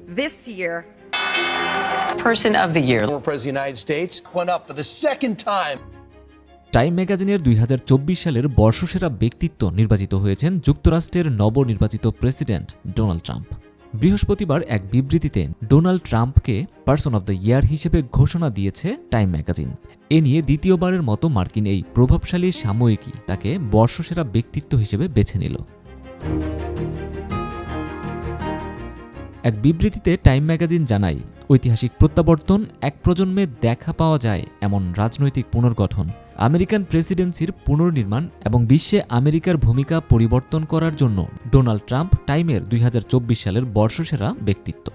This year, Person of the Year. Former President of the United States went up for the second time. Time ম্যাগাজিনের 2024 সালের বর্ষসেরা ব্যক্তিত্ব নির্বাচিত হয়েছেন যুক্তরাষ্ট্রের নবনির্বাচিত প্রেসিডেন্ট ডোনাল্ড ট্রাম্প। বৃহস্পতিবার এক বিবৃতিতে ডোনাল্ড ট্রাম্পকে পারসন অব দ্য ইয়ার হিসেবে ঘোষণা দিয়েছে টাইম ম্যাগাজিন। এ নিয়ে দ্বিতীয়বারের মতো মার্কিন এই প্রভাবশালী সাময়িকী তাকে বর্ষসেরা ব্যক্তিত্ব হিসেবে বেছে নিল। এক বিবৃতিতে টাইম ম্যাগাজিন জানায়, ঐতিহাসিক প্রত্যাবর্তন, এক প্রজন্মে দেখা পাওয়া যায় এমন রাজনৈতিক পুনর্গঠন, আমেরিকান প্রেসিডেন্সির পুনর্নির্মাণ এবং বিশ্বে আমেরিকার ভূমিকা পরিবর্তন করার জন্য ডোনাল্ড ট্রাম্প টাইমের 2024 সালের বর্ষসেরা ব্যক্তিত্ব।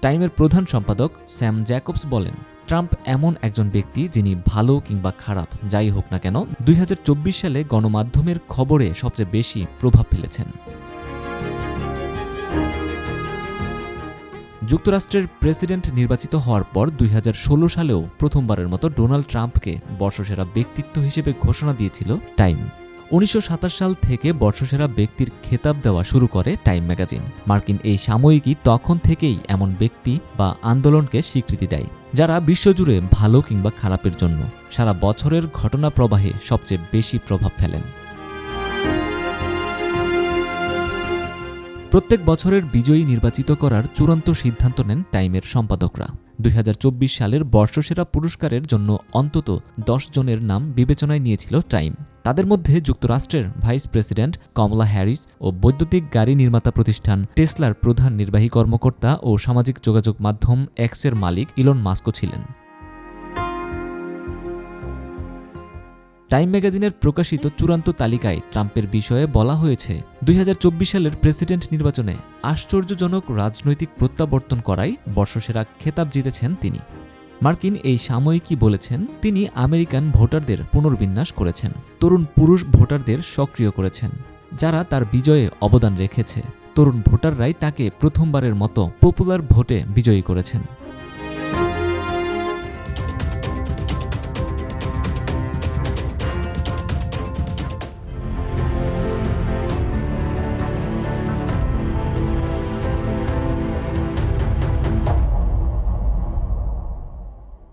টাইমের প্রধান সম্পাদক স্যাম জ্যাকবস বলেন, ট্রাম্প এমন একজন ব্যক্তি যিনি ভালো কিংবা খারাপ যাই হোক না কেন 2024 সালে গণমাধ্যমের খবরে সবচেয়ে বেশি প্রভাব ফেলেছেন। যুক্তরাষ্ট্রের প্রেসিডেন্ট নির্বাচিত হওয়ার পর 2016 সালেও প্রথমবারের মতো ডোনাল্ড ট্রাম্পকে বর্ষসেরা ব্যক্তিত্ব হিসেবে ঘোষণা দিয়েছিল টাইম। 1927 সাল থেকে বর্ষসেরা ব্যক্তির খেতাব দেওয়া শুরু করে টাইম ম্যাগাজিন। মার্কিন এই সাময়িকী তখন থেকেই এমন ব্যক্তি বা আন্দোলনকে স্বীকৃতি দেয় যারা বিশ্বজুড়ে ভালো কিংবা খারাপের জন্য সারা বছরের ঘটনা প্রবাহে সবচেয়ে বেশি প্রভাব ফেলেন। প্রত্যেক বছরের বিজয়ী নির্বাচিত করার চূড়ান্ত সিদ্ধান্ত নেন টাইমের সম্পাদকরা। 2024 সালের বর্ষসেরা পুরস্কারের জন্য অন্তত 10 জনের নাম বিবেচনায় নিয়েছিল টাইম। তাদের মধ্যে যুক্তরাষ্ট্রের ভাইস প্রেসিডেন্ট কমলা হ্যারিস ও বৈদ্যুতিক গাড়ি নির্মাতা প্রতিষ্ঠান টেসলার প্রধান নির্বাহী কর্মকর্তা ও সামাজিক যোগাযোগ মাধ্যম এক্সের মালিক ইলন মাস্কও ছিলেন। টাইম ম্যাগাজিনের প্রকাশিত চূড়ান্ত তালিকায় ট্রাম্পের বিষয়ে বলা হয়েছে, 2024 সালের প্রেসিডেন্ট নির্বাচনে আশ্চর্যজনক রাজনৈতিক প্রত্যাবর্তন করায় বর্ষসেরা খেতাব জিতেছেন তিনি। মার্কিন এই সাময়িকী বলেছেন, তিনি আমেরিকান ভোটারদের পুনর্বিন্যাস করেছেন, তরুণ পুরুষ ভোটারদের সক্রিয় করেছেন, যারা তার বিজয়ে অবদান রেখেছে। তরুণ ভোটাররাই তাকে প্রথমবারের মতো পপুলার ভোটে বিজয়ী করেছেন।